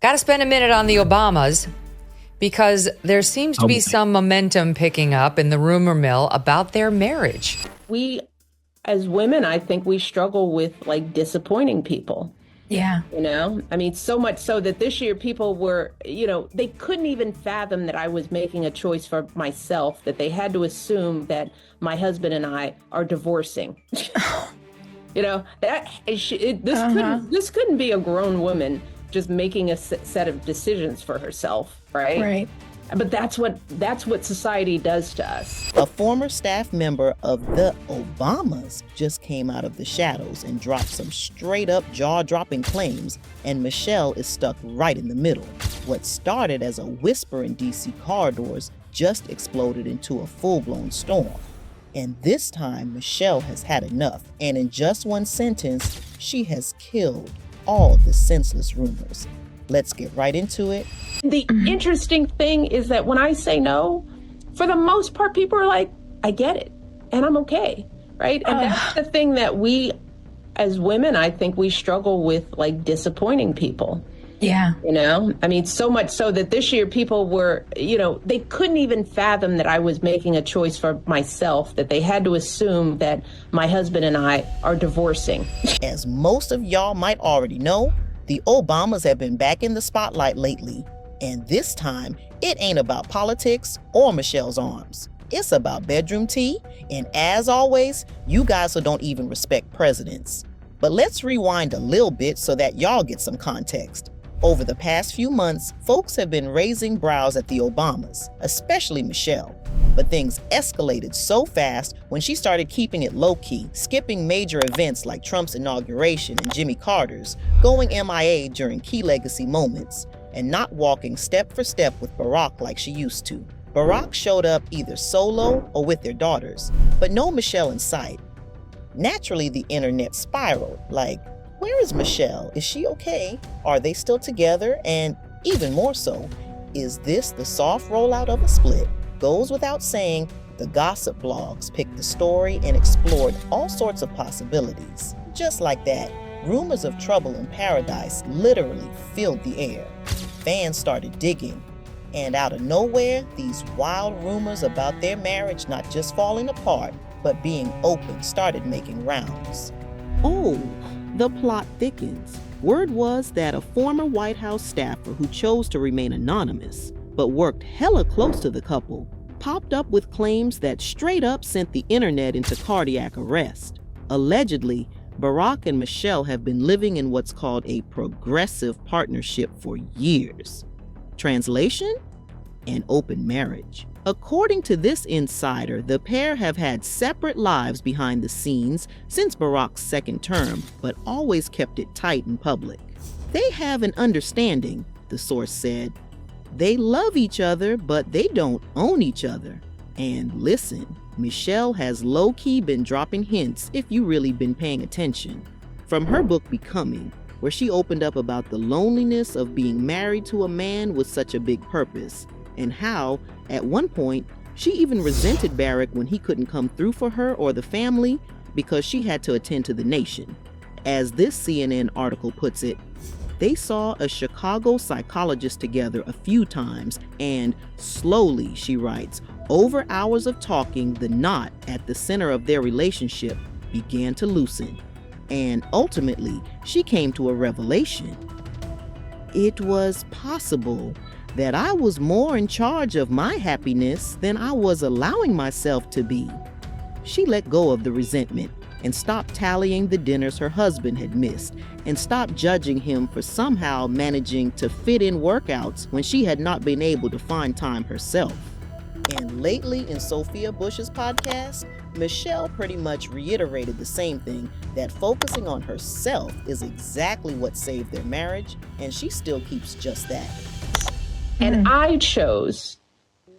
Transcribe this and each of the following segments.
Got to spend a minute on the Obamas because there seems to be some momentum picking up in the rumor mill about their marriage. We, as women, I think we struggle with like disappointing people. Yeah. You know, I mean, so much so that this year people were, they couldn't even fathom that I was making a choice for myself, that they had to assume that my husband and I are divorcing. This couldn't be a grown woman just making a set of decisions for herself, right? Right. But that's what society does to us. A former staff member of the Obamas just came out of the shadows and dropped some straight-up jaw-dropping claims, and Michelle is stuck right in the middle. What started as a whisper in D.C. corridors just exploded into a full-blown storm. And this time, Michelle has had enough, and in just one sentence, she has killed all the senseless rumors. Let's get right into it. The interesting thing is that when I say no, for the most part, people are like, I get it, and I'm okay, right? And that's the thing that we, as women, I think we struggle with, like disappointing people. Yeah. I mean, so much so that this year people were, they couldn't even fathom that I was making a choice for myself, that they had to assume that my husband and I are divorcing. As most of y'all might already know, the Obamas have been back in the spotlight lately, and this time, it ain't about politics or Michelle's arms. It's about bedroom tea, and as always, you guys who don't even respect presidents. But let's rewind a little bit so that y'all get some context. Over the past few months, folks have been raising brows at the Obamas, especially Michelle. But things escalated so fast when she started keeping it low-key, skipping major events like Trump's inauguration and Jimmy Carter's, going MIA during key legacy moments, and not walking step for step with Barack like she used to. Barack showed up either solo or with their daughters, but no Michelle in sight. Naturally, the internet spiraled, like, where is Michelle? Is she okay? Are they still together? And even more so, is this the soft rollout of a split? Goes without saying, the gossip blogs picked the story and explored all sorts of possibilities. Just like that, rumors of trouble in paradise literally filled the air. Fans started digging, and out of nowhere, these wild rumors about their marriage not just falling apart, but being open started making rounds. Oh, the plot thickens. Word was that a former White House staffer who chose to remain anonymous, but worked hella close to the couple, popped up with claims that straight up sent the internet into cardiac arrest. Allegedly, Barack and Michelle have been living in what's called a progressive partnership for years. Translation? An open marriage. According to this insider, the pair have had separate lives behind the scenes since Barack's second term, but always kept it tight in public. They have an understanding, the source said. They love each other, but they don't own each other. And listen, Michelle has low-key been dropping hints if you really been paying attention. From her book Becoming, where she opened up about the loneliness of being married to a man with such a big purpose, and how, at one point, she even resented Barack when he couldn't come through for her or the family because she had to attend to the nation. As this CNN article puts it, they saw a Chicago psychologist together a few times, and slowly, she writes, over hours of talking, the knot at the center of their relationship began to loosen. And ultimately, she came to a revelation. It was possible that I was more in charge of my happiness than I was allowing myself to be. She let go of the resentment and stopped tallying the dinners her husband had missed, and stopped judging him for somehow managing to fit in workouts when she had not been able to find time herself. And lately in Sophia Bush's podcast, Michelle pretty much reiterated the same thing, that focusing on herself is exactly what saved their marriage, and she still keeps just that. And I chose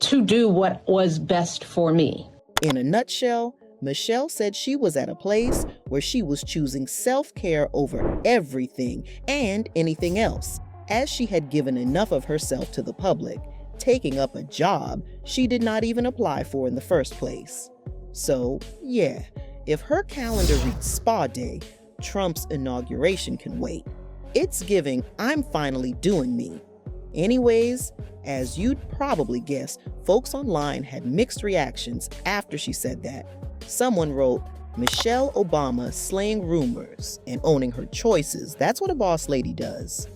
to do what was best for me. In a nutshell, Michelle said she was at a place where she was choosing self-care over everything and anything else, as she had given enough of herself to the public, taking up a job she did not even apply for in the first place. So, yeah, if her calendar reads spa day, Trump's inauguration can wait. It's giving I'm finally doing me. Anyways, as you'd probably guess, folks online had mixed reactions after she said that. Someone wrote, Michelle Obama slaying rumors and owning her choices. That's what a boss lady does.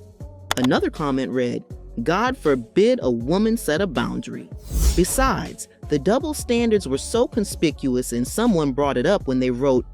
Another comment read, God forbid a woman set a boundary. Besides, the double standards were so conspicuous and someone brought it up when they wrote,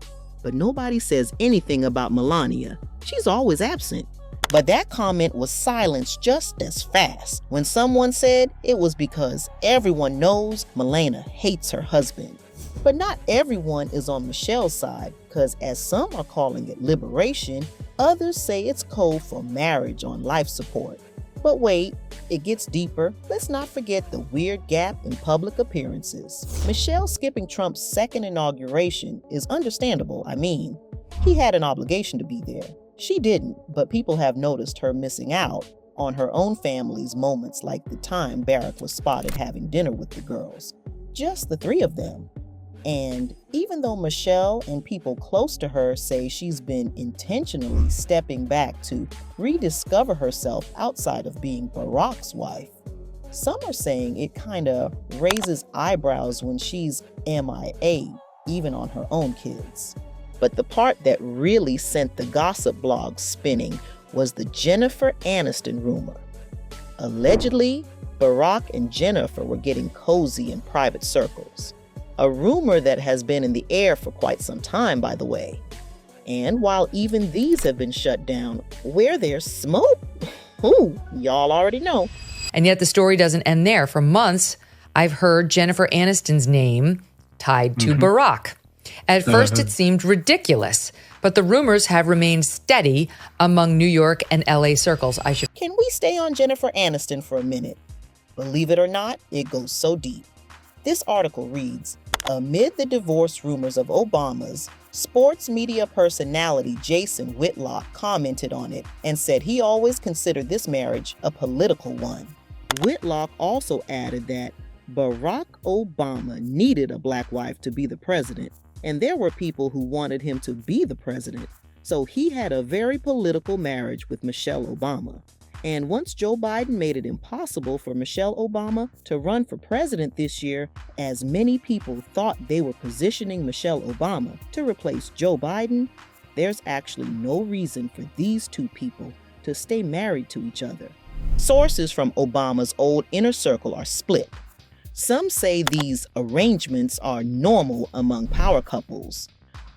but nobody says anything about Melania. She's always absent. But that comment was silenced just as fast when someone said it was because everyone knows Melania hates her husband. But not everyone is on Michelle's side, because as some are calling it liberation, others say it's code for marriage on life support. But wait, it gets deeper. Let's not forget the weird gap in public appearances. Michelle skipping Trump's second inauguration is understandable. I mean, he had an obligation to be there. She didn't, but people have noticed her missing out on her own family's moments, like the time Barack was spotted having dinner with the girls. Just the three of them. And even though Michelle and people close to her say she's been intentionally stepping back to rediscover herself outside of being Barack's wife, some are saying it kind of raises eyebrows when she's MIA, even on her own kids. But the part that really sent the gossip blogs spinning was the Jennifer Aniston rumor. Allegedly, Barack and Jennifer were getting cozy in private circles. A rumor that has been in the air for quite some time, by the way. And while even these have been shut down, where there's smoke, y'all already know. And yet the story doesn't end there. For months, I've heard Jennifer Aniston's name tied to Barack. At first, it seemed ridiculous, but the rumors have remained steady among New York and LA circles. Can we stay on Jennifer Aniston for a minute? Believe it or not, it goes so deep. This article reads, amid the divorce rumors of Obama's, sports media personality Jason Whitlock commented on it and said he always considered this marriage a political one. Whitlock also added that Barack Obama needed a black wife to be the president, and there were people who wanted him to be the president. So he had a very political marriage with Michelle Obama. And once Joe Biden made it impossible for Michelle Obama to run for president this year, as many people thought they were positioning Michelle Obama to replace Joe Biden, there's actually no reason for these two people to stay married to each other. Sources from Obama's old inner circle are split. Some say these arrangements are normal among power couples.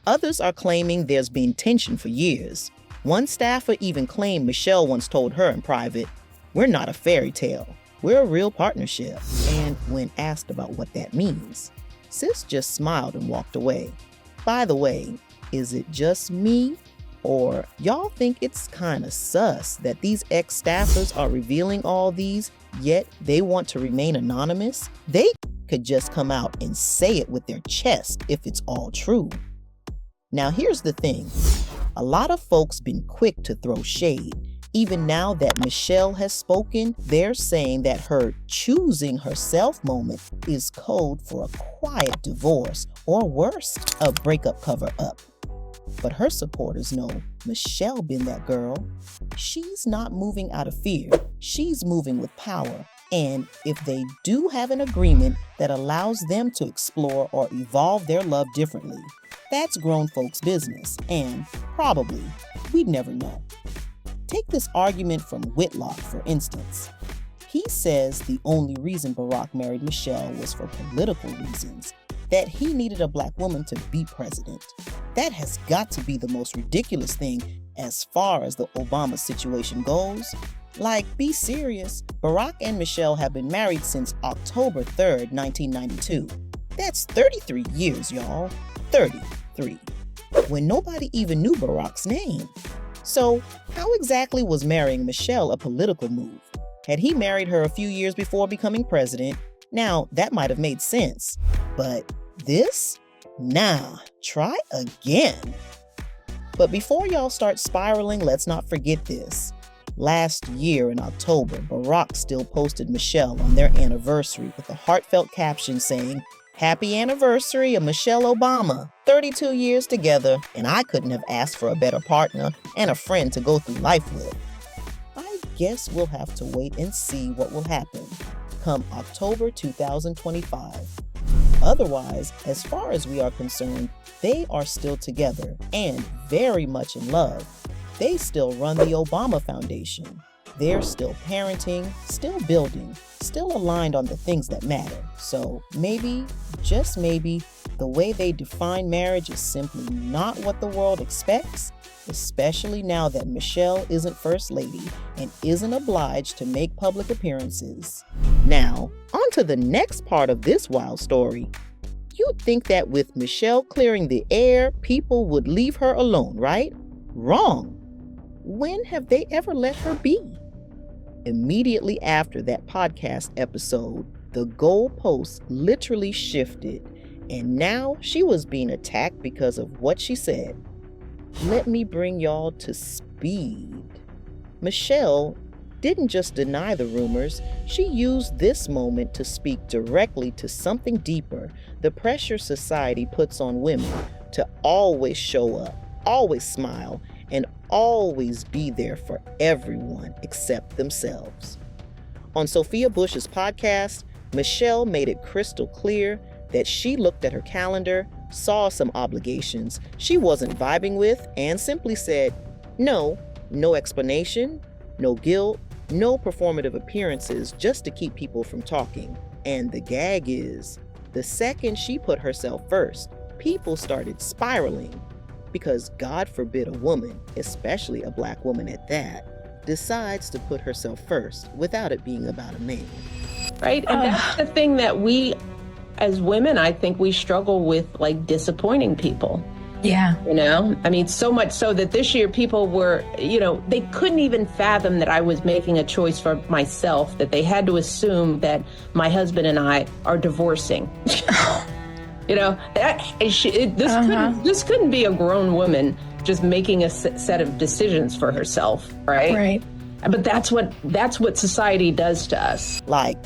Others are claiming there's been tension for years. One staffer even claimed Michelle once told her in private, "We're not a fairy tale. We're a real partnership." And when asked about what that means, sis just smiled and walked away. By the way, is it just me? Or y'all think it's kind of sus that these ex-staffers are revealing all these, yet they want to remain anonymous? They could just come out and say it with their chest if it's all true. Now here's the thing. A lot of folks been quick to throw shade. Even now that Michelle has spoken, they're saying that her choosing herself moment is code for a quiet divorce, or worse, a breakup cover-up. But her supporters know Michelle been that girl. She's not moving out of fear. She's moving with power. And if they do have an agreement that allows them to explore or evolve their love differently, that's grown folks' business. And probably, we'd never know. Take this argument from Whitlock, for instance. He says the only reason Barack married Michelle was for political reasons, that he needed a black woman to be president. That has got to be the most ridiculous thing as far as the Obama situation goes. Like, be serious. Barack and Michelle have been married since October 3rd, 1992. That's 33 years, y'all. 33. When nobody even knew Barack's name. So, how exactly was marrying Michelle a political move? Had he married her a few years before becoming president, now that might have made sense. But this? Nah, try again. But before y'all start spiraling, let's not forget this. Last year in October, Barack still posted Michelle on their anniversary with a heartfelt caption saying, Happy anniversary of Michelle Obama. 32 years together, and I couldn't have asked for a better partner and a friend to go through life with. I guess we'll have to wait and see what will happen come October 2025. Otherwise, as far as we are concerned, they are still together and very much in love. They still run the Obama Foundation. They're still parenting, still building, still aligned on the things that matter. So maybe, just maybe, the way they define marriage is simply not what the world expects, especially now that Michelle isn't First Lady and isn't obliged to make public appearances. Now, on to the next part of this wild story. You'd think that with Michelle clearing the air, people would leave her alone, right? Wrong. When have they ever let her be? Immediately after that podcast episode, the goalposts literally shifted, and now she was being attacked because of what she said. Let me bring y'all to speed. Michelle didn't just deny the rumors, she used this moment to speak directly to something deeper, the pressure society puts on women to always show up, always smile, and always be there for everyone except themselves. On Sophia Bush's podcast, Michelle made it crystal clear that she looked at her calendar, saw some obligations she wasn't vibing with, and simply said, no explanation, no guilt, no performative appearances just to keep people from talking. And the gag is, the second she put herself first, people started spiraling. Because God forbid a woman, especially a Black woman at that, decides to put herself first without it being about a man. Right? And that's the thing that we, as women, I think we struggle with, like, disappointing people. Yeah. You know, I mean, so much so that this year people were, they couldn't even fathom that I was making a choice for myself, that they had to assume that my husband and I are divorcing. This couldn't be a grown woman just making a set of decisions for herself, right? Right. But that's what society does to us. Like,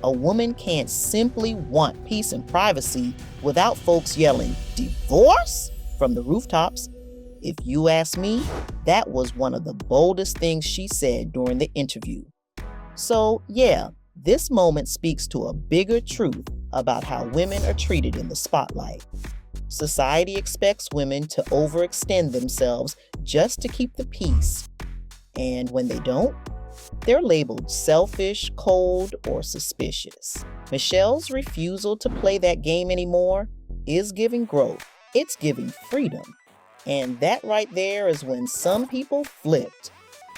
a woman can't simply want peace and privacy without folks yelling, "Divorce?" from the rooftops. If you ask me, that was one of the boldest things she said during the interview. So, yeah, this moment speaks to a bigger truth about how women are treated in the spotlight. Society expects women to overextend themselves just to keep the peace. And when they don't, they're labeled selfish, cold, or suspicious. Michelle's refusal to play that game anymore is giving growth. It's giving freedom. And that right there is when some people flipped.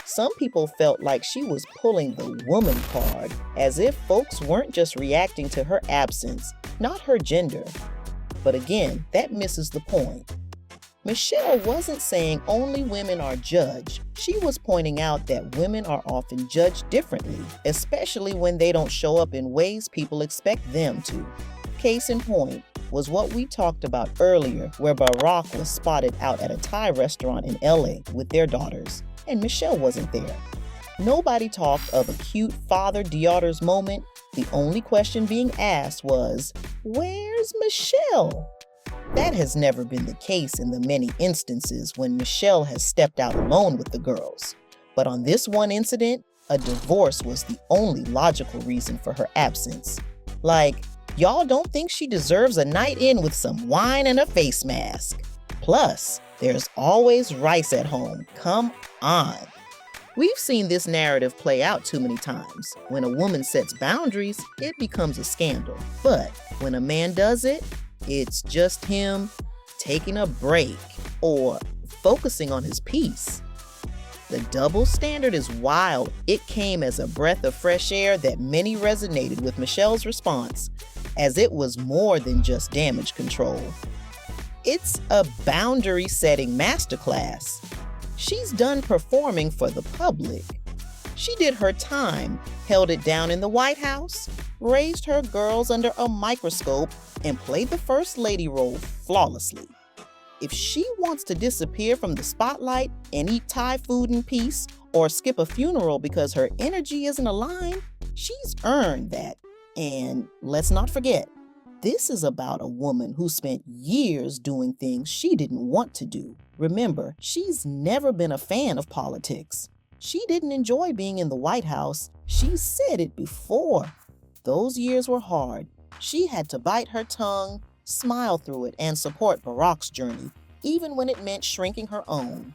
Some people felt like she was pulling the woman card, as if folks weren't just reacting to her absence, not her gender. But again, that misses the point. Michelle wasn't saying only women are judged. She was pointing out that women are often judged differently, especially when they don't show up in ways people expect them to. Case in point was what we talked about earlier, where Barack was spotted out at a Thai restaurant in LA with their daughters, and Michelle wasn't there. Nobody talked of a cute father-daughters moment. The only question being asked was, where's Michelle? That has never been the case in the many instances when Michelle has stepped out alone with the girls. But on this one incident, a divorce was the only logical reason for her absence. Like, y'all don't think she deserves a night in with some wine and a face mask? Plus, there's always rice at home. Come on. We've seen this narrative play out too many times. When a woman sets boundaries, it becomes a scandal. But when a man does it, it's just him taking a break or focusing on his peace. The double standard is wild. It came as a breath of fresh air that many resonated with Michelle's response, as it was more than just damage control. It's a boundary-setting masterclass. She's done performing for the public. She did her time, held it down in the White House, raised her girls under a microscope, and played the First Lady role flawlessly. If she wants to disappear from the spotlight and eat Thai food in peace, or skip a funeral because her energy isn't aligned, she's earned that. And let's not forget, This is about a woman who spent years doing things she didn't want to do. Remember, she's never been a fan of politics. She didn't enjoy being in the White House. She said it before. Those years were hard. She had to bite her tongue, smile through it, and support Barack's journey, even when it meant shrinking her own.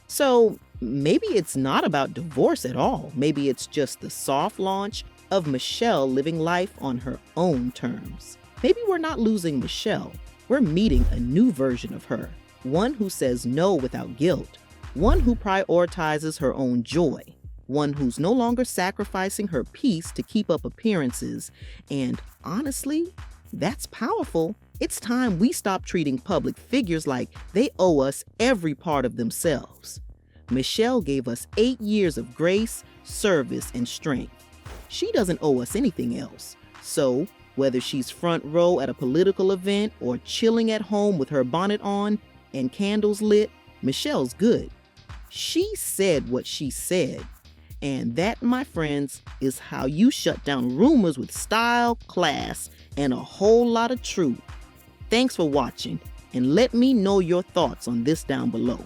So maybe it's not about divorce at all. Maybe it's just the soft launch of Michelle living life on her own terms. Maybe we're not losing Michelle. We're meeting a new version of her, one who says no without guilt, one who prioritizes her own joy, one who's no longer sacrificing her peace to keep up appearances. And honestly, that's powerful. It's time we stop treating public figures like they owe us every part of themselves. Michelle gave us 8 years of grace, service, and strength. She doesn't owe us anything else. So, whether she's front row at a political event or chilling at home with her bonnet on and candles lit, Michelle's good. She said what she said. And that, my friends, is how you shut down rumors with style, class, and a whole lot of truth. Thanks for watching, and let me know your thoughts on this down below.